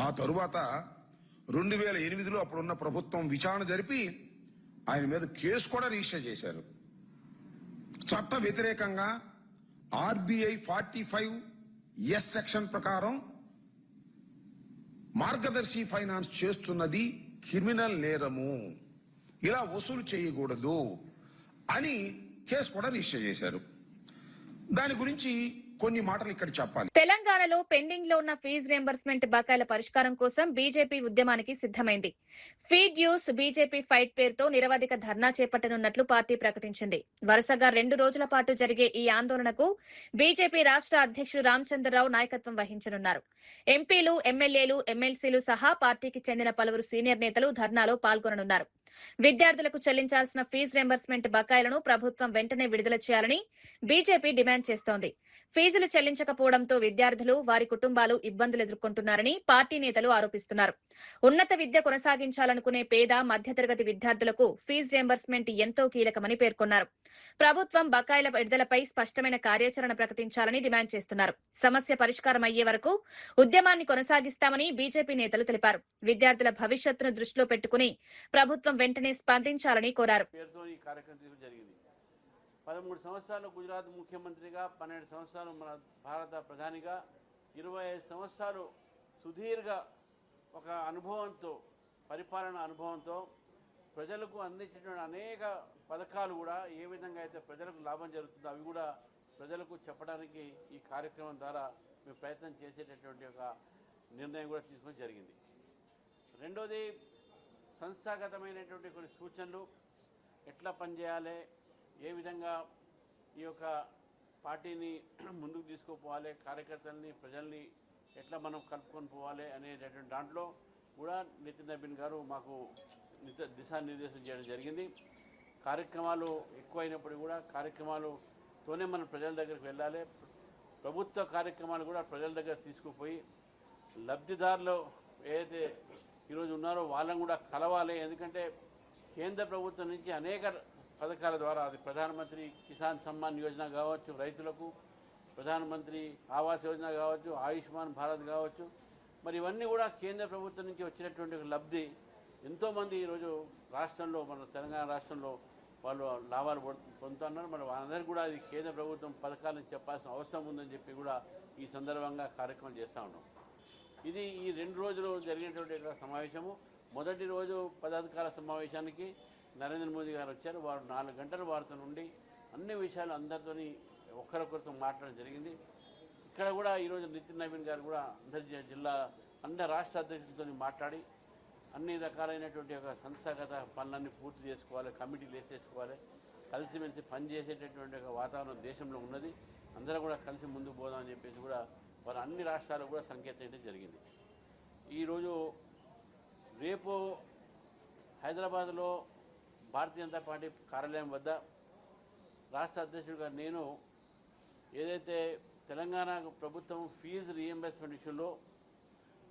ఆ తరువాత 2008లో అప్పుడున్న ప్రభుత్వం విచారణ జరిపి ఆయన మీద కేసు కూడా రిజిస్టర్ చేశారు. చట్ట వ్యతిరేకంగా ఆర్బీఐ 45(s) సెక్షన్ ప్రకారం మార్గదర్శి ఫైనాన్స్ చేస్తున్నది క్రిమినల్ నేరము, ఇలా వసూలు చేయకూడదు అని కేసు కూడా రిజిస్టర్ చేశారు. దాని గురించి కొన్ని మాటలు ఇక్కడ చెప్పాలి. తెలంగాణలో పెండింగ్ లో ఉన్న ఫీజు రియంబర్స్మెంట్ బకాయిల పరిష్కారం కోసం బీజేపీ ఉద్యమానికి సిద్దమైంది. ఫీడ్ యూస్ బీజేపీ ఫైట్ పేరుతో నిరవధిక ధర్నా చేపట్టనున్నట్లు పార్టీ ప్రకటించింది. వరుసగా 2 రోజుల పాటు జరిగే ఈ ఆందోళనకు బీజేపీ రాష్ట్ర అధ్యక్షుడు రామచంద్రరావు నాయకత్వం వహించనున్నారు. ఎంపీలు, ఎమ్మెల్యేలు, ఎమ్మెల్సీలు సహా పార్టీకి చెందిన పలువురు సీనియర్ నేతలు ధర్నాలో పాల్గొననున్నారు. విద్యార్థులకు చెల్లించాల్సిన ఫీజు రియంబర్స్మెంట్ బకాయిలను ప్రభుత్వం వెంటనే విడుదల చేయాలని బీజేపీ డిమాండ్ చేస్తోంది. ఫీజులు చెల్లించకపోవడంతో విద్యార్థులు, వారి కుటుంబాలు ఇబ్బందులు ఎదుర్కొంటున్నారని పార్టీ నేతలు ఆరోపిస్తున్నారు. ఉన్నత విద్య కొనసాగించాలనుకునే పేద, మధ్యతరగతి విద్యార్థులకు ఫీజు రియంబర్స్మెంట్ ఎంతో కీలకమని పేర్కొన్నారు. ప్రభుత్వం బకాయిల విడుదలపై స్పష్టమైన కార్యాచరణ ప్రకటించాలని డిమాండ్ చేస్తున్నారు. సమస్య పరిష్కారం అయ్యే వరకు ఉద్యమాన్ని కొనసాగిస్తామని బీజేపీ నేతలు తెలిపారు. విద్యార్థుల భవిష్యత్తును దృష్టిలో పెట్టుకుని ప్రభుత్వం వెంటనే స్పందించాలని కోరారు. 13 సంవత్సరాలు గుజరాత్ ముఖ్యమంత్రిగా, 12 సంవత్సరాలు మన భారత ప్రధానిగా, 25 సంవత్సరాలు సుదీర్ఘ ఒక అనుభవంతో, పరిపాలన అనుభవంతో ప్రజలకు అందించినటువంటి అనేక పథకాలు కూడా ఏ విధంగా అయితే ప్రజలకు లాభం జరుగుతుందో అవి కూడా ప్రజలకు చెప్పడానికి ఈ కార్యక్రమం ద్వారా మేము ప్రయత్నం చేసేటటువంటి ఒక నిర్ణయం కూడా తీసుకోవడం జరిగింది. రెండోది, సంస్థాగతమైనటువంటి కొన్ని సూచనలు, ఎట్లా పనిచేయాలి, ఏ విధంగా ఈ యొక్క పార్టీని ముందుకు తీసుకుపోవాలి, కార్యకర్తల్ని, ప్రజల్ని ఎట్లా మనం కలుపుకొని పోవాలి అనేటటువంటి దాంట్లో కూడా నితిన్ నబీన్ గారు మాకు దిశానిర్దేశం చేయడం జరిగింది. కార్యక్రమాలు ఎక్కువైనప్పుడు కూడా కార్యక్రమాలతోనే మనం ప్రజల దగ్గరికి వెళ్ళాలి. ప్రభుత్వ కార్యక్రమాలు కూడా ప్రజల దగ్గర తీసుకుపోయి లబ్ధిదారులు ఏదైతే ఈరోజు ఉన్నారో వాళ్ళని కూడా కలవాలి. ఎందుకంటే కేంద్ర ప్రభుత్వం నుంచి అనేక పథకాల ద్వారా, అది ప్రధానమంత్రి కిసాన్ సమ్మాన్ యోజన కావచ్చు రైతులకు, ప్రధానమంత్రి ఆవాస్ యోజన కావచ్చు, ఆయుష్మాన్ భారత్ కావచ్చు, మరి ఇవన్నీ కూడా కేంద్ర ప్రభుత్వం నుంచి వచ్చినటువంటి లబ్ధి ఎంతోమంది ఈరోజు రాష్ట్రంలో, మన తెలంగాణ రాష్ట్రంలో వాళ్ళు లాభాలు పొందుతున్నారు. మరి వాళ్ళందరికీ కూడా అది కేంద్ర ప్రభుత్వం పథకాలను చెప్పాల్సిన అవసరం ఉందని చెప్పి కూడా ఈ సందర్భంగా కార్యక్రమం చేస్తూ ఉన్నాం. ఇది ఈ 2 రోజులు జరిగినటువంటి సమావేశము. మొదటి రోజు పదాధికార సమావేశానికి నరేంద్ర మోదీ గారు వచ్చారు. వారు 4 గంటలు వారితో నుండి అన్ని విషయాలు అందరితోని ఒకరికొకరితో మాట్లాడడం జరిగింది. ఇక్కడ కూడా ఈరోజు నితిన్ నవీన్ గారు కూడా అందరి రాష్ట్ర అధ్యక్షులతో మాట్లాడి అన్ని రకాలైనటువంటి ఒక సంస్థాగత పనులన్నీ పూర్తి చేసుకోవాలి, కమిటీలు వేసేసుకోవాలి, కలిసిమెలిసి పనిచేసేటటువంటి ఒక వాతావరణం దేశంలో ఉన్నది, అందరూ కూడా కలిసి ముందుకు పోదామని చెప్పేసి కూడా వారు అన్ని రాష్ట్రాలకు కూడా సంకేతం జరిగింది. ఈరోజు రేపు హైదరాబాద్లో భారతీయ జనతా పార్టీ కార్యాలయం వద్ద రాష్ట్ర అధ్యక్షుడిగా నేను ఏదైతే తెలంగాణ ప్రభుత్వం ఫీజు రీఎంబర్స్మెంట్ ఇష్యూలో,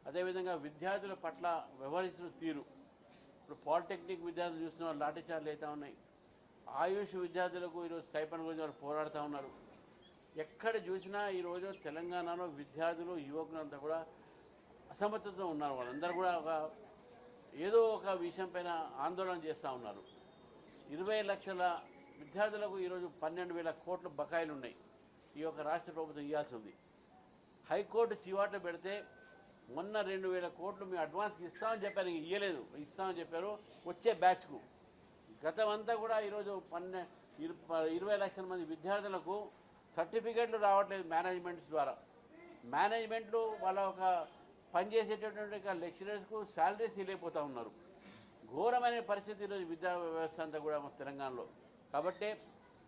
అదేవిధంగా విద్యార్థుల పట్ల వ్యవహరిస్తున్న తీరు, ఇప్పుడు పాలిటెక్నిక్ విద్యార్థులు చూస్తున్న లాఠీచార్జీలు అవుతా ఉన్నాయి, ఆయుష్ విద్యార్థులకు ఈరోజు స్టైపెండ్ గురించి వాళ్ళు పోరాడుతూ ఉన్నారు. ఎక్కడ చూసినా ఈరోజు తెలంగాణలో విద్యార్థులు యువకులంతా కూడా అసమర్థతతో ఉన్నారు. వాళ్ళందరూ కూడా ఏదో ఒక విషయం పైన ఆందోళన చేస్తూ ఉన్నారు. 20 లక్షల విద్యార్థులకు ఈరోజు 12,000 కోట్ల బకాయిలు ఉన్నాయి. ఈ యొక్క రాష్ట్ర ప్రభుత్వం ఇవ్వాల్సి ఉంది. హైకోర్టు చివాట్లు పెడితే మొన్న 2,000 కోట్లు మేము అడ్వాన్స్కి ఇస్తామని చెప్పారు, ఇవ్వలేదు, ఇస్తామని చెప్పారు వచ్చే బ్యాచ్కు. గతమంతా కూడా ఈరోజు 20 లక్షల మంది విద్యార్థులకు సర్టిఫికేట్లు రావట్లేదు మేనేజ్మెంట్స్ ద్వారా. మేనేజ్మెంట్లు వాళ్ళ ఒక పనిచేసేటటువంటి లెక్చరర్స్కు శాలరీస్ ఇవ్వలేకపోతూ ఉన్నారు. ఘోరమైన పరిస్థితి ఈరోజు విద్యా వ్యవస్థ అంతా కూడా తెలంగాణలో. కాబట్టి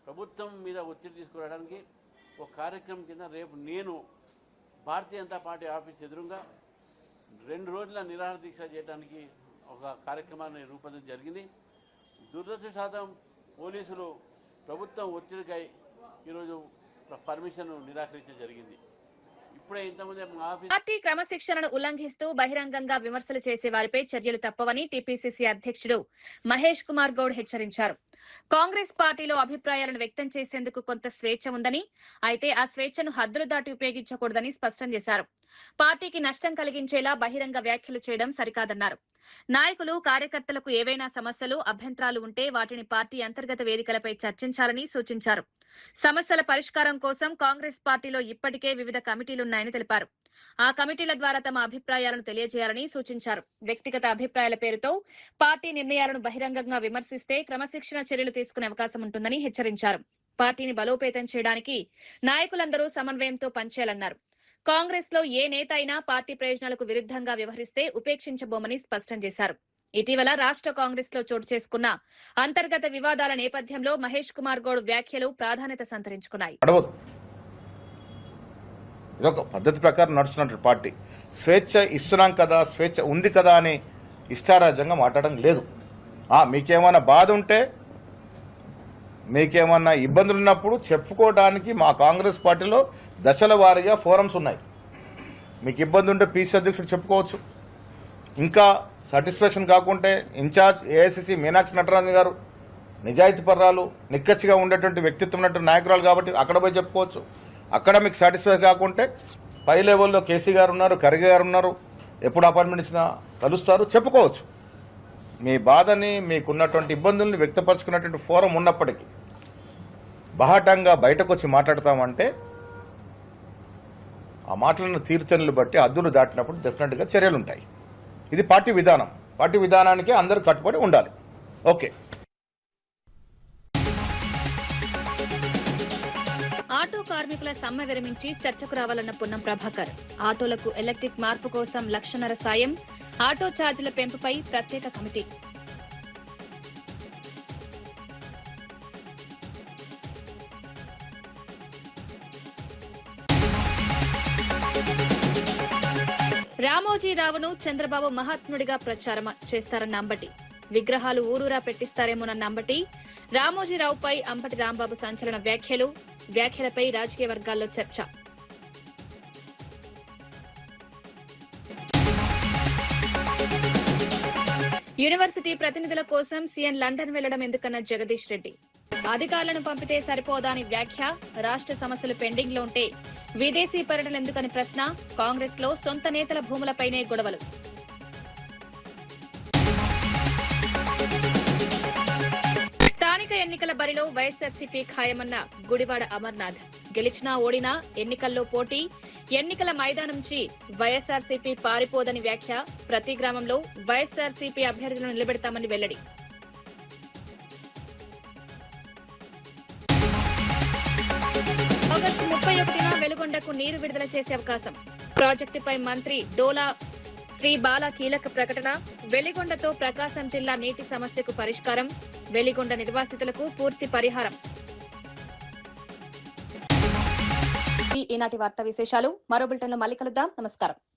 ప్రభుత్వం మీద ఒత్తిడి తీసుకురావడానికి ఒక కార్యక్రమం కింద రేపు నేను భారతీయ జనతా పార్టీ ఆఫీస్ ఎదురుగా 2 రోజుల నిరాహార దీక్ష చేయడానికి ఒక కార్యక్రమాన్ని రూపొందించడం జరిగింది. దురదృష్టవశాతం పోలీసులు ప్రభుత్వం ఒత్తిడికై ఈరోజు పర్మిషన్ నిరాకరించడం జరిగింది. ఇప్పుడే ఇంతమంది పార్టీ క్రమశిక్షణను ఉల్లంఘిస్తూ బహిరంగంగా విమర్శలు చేసే వారిపై చర్యలు తప్పవని టీపీసీసీ అధ్యక్షుడు మహేష్ కుమార్ గౌడ్ హెచ్చరించారు. కాంగ్రెస్ పార్టీలో అభిప్రాయాలను వ్యక్తం చేసేందుకు కొంత స్వేచ్ఛ ఉందని, అయితే ఆ స్వేచ్ఛను హద్దులు దాటి ఉపయోగించకూడదని స్పష్టం చేశారు. పార్టీకి నష్టం కలిగించేలా బహిరంగ వ్యాఖ్యలు చేయడం సరికాదన్నారు. నాయకులు, కార్యకర్తలకు ఏవైనా సమస్యలు, అభ్యంతరాలు ఉంటే వాటిని పార్టీ అంతర్గత వేదికలపై చర్చించాలని సూచించారు. సమస్యల పరిష్కారం కోసం కాంగ్రెస్ పార్టీలో ఇప్పటికే వివిధ కమిటీలున్నాయని తెలిపారు. ఆ కమిటీల ద్వారా తమ అభిప్రాయాలను తెలియజేయాలని సూచించారు. వ్యక్తిగత అభిప్రాయాల పేరుతో పార్టీ నిర్ణయాలను బహిరంగంగా విమర్శిస్తే క్రమశిక్షణ చర్యలు తీసుకునే అవకాశం ఉంటుందని హెచ్చరించారు. పార్టీని బలోపేతం చేయడానికి నాయకులందరూ సమన్వయంతో పనిచేయాలన్నారు. కాంగ్రెస్ లో ఏ నేత అయినా పార్టీ ప్రయోజనాలకు విరుద్ధంగా వ్యవహరిస్తే ఉపేక్షించబోమని స్పష్టం చేశారు. ఇటీవల రాష్ట్ర కాంగ్రెస్ లో చోటు చేసుకున్న అంతర్గత వివాదాల నేపథ్యంలో మహేష్ కుమార్ గౌడ్ వ్యాఖ్యలు ప్రాధాన్యత సంతరించుకున్నాయి. ఇదొక పద్ధతి ప్రకారం నడుస్తున్న పార్టీ. స్వేచ్ఛ ఇస్తున్నాం కదా, స్వేచ్ఛ ఉంది కదా అని ఇష్టారాజ్యంగా మాట్లాడడం లేదు. మీకేమైనా బాధ ఉంటే, మీకేమన్నా ఇబ్బందులు ఉన్నప్పుడు చెప్పుకోవడానికి మా కాంగ్రెస్ పార్టీలో దశల వారీగా ఫోరమ్స్ ఉన్నాయి. మీకు ఇబ్బంది ఉంటే పీసీ అధ్యక్షుడు చెప్పుకోవచ్చు. ఇంకా సాటిస్ఫాక్షన్ కాకుంటే ఇన్ఛార్జ్ ఏఐసిసి మీనాక్షి నటరాజన్ గారు నిజాయితీ పర్రాలు, నిక్కచ్చిగా ఉండేటువంటి వ్యక్తిత్వం ఉన్నటువంటి నాయకురాలు కాబట్టి అక్కడ పోయి చెప్పుకోవచ్చు. అక్కడ మీకు సాటిస్ఫై కాకుంటే పై లెవెల్లో కేసీ గారు ఉన్నారు, ఖర్గే గారు ఉన్నారు, ఎప్పుడు అపాయింట్మెంట్ ఇచ్చినా కలుస్తారు, చెప్పుకోవచ్చు. మీ బాధని, మీకున్నటువంటి ఇబ్బందుల్ని వ్యక్తపరచుకున్నటువంటి ఫోరం ఉన్నప్పటికీ బహాటంగా బయటకు వచ్చి మాట్లాడతామంటే ఆ మాటలను తీరుతెన్నులు బట్టి హద్దులు దాటినప్పుడు డెఫినెట్గా చర్యలు ఉంటాయి. ఇది పార్టీ విధానం. పార్టీ విధానానికి అందరూ కట్టుబడి ఉండాలి. ఓకే. ఆటో కార్మికుల సమ్మె విరమించి చర్చకు రావాలన్న పొన్నం ప్రభాకర్. ఆటోలకు ఎలక్ట్రిక్ మార్పు కోసం 1.5 లక్షల సాయం, ఆటో ఛార్జీల పెంపుపై ప్రత్యేక కమిటీ. రామోజీరావును చంద్రబాబు మహాత్ముడిగా ప్రచారం చేస్తారన్న అంబటి. విగ్రహాలు ఊరూరా పెట్టిస్తారేమోనన్న అంబటి. రామోజీరావుపై అంబటి రాంబాబు సంచలన వ్యాఖ్యలపై రాజకీయ వర్గాల్లో చర్చ. యూనివర్సిటీ ప్రతినిధుల కోసం సీఎం లండన్ వెళ్లడం ఎందుకన్న జగదీష్ రెడ్డి. అధికారులను పంపితే సరిపోదా అని వ్యాఖ్య. రాష్ట్ర సమస్యలు పెండింగ్ లో ఉంటే విదేశీ పర్యటన ఎందుకని ప్రశ్న. కాంగ్రెస్ లో సొంత నేతల భూములపైనే గొడవలు. స్థానిక ఎన్నికల బరిలో వైఎస్ఆర్సీపీ ఖాయమన్న గుడివాడ అమర్నాథ్. గెలిచినా ఓడినా ఎన్నికల్లో పోటీ. ఎన్నికల మైదానం నుంచి వైఎస్ఆర్సీపీ పారిపోదని వ్యాఖ్య. ప్రతి గ్రామంలో వైఎస్ఆర్సీపీ అభ్యర్థులను నిలబెడతామని వెల్లడి. ఆగస్టు 31న వెలుగొండకు నీరు విడుదల చేసే అవకాశం. ప్రాజెక్టుపై మంత్రి డోలా శ్రీ బాల కీలక ప్రకటన. వెలిగొండతో ప్రకాశం జిల్లా నీటి సమస్యకు పరిష్కారం. వెలిగొండ నిర్వాసితులకు పూర్తి పరిహారం. ఈనాటి వార్తా విశేషాలు. మరో బులెటిన్లో మళ్ళీ కలుద్దాం. నమస్కారం.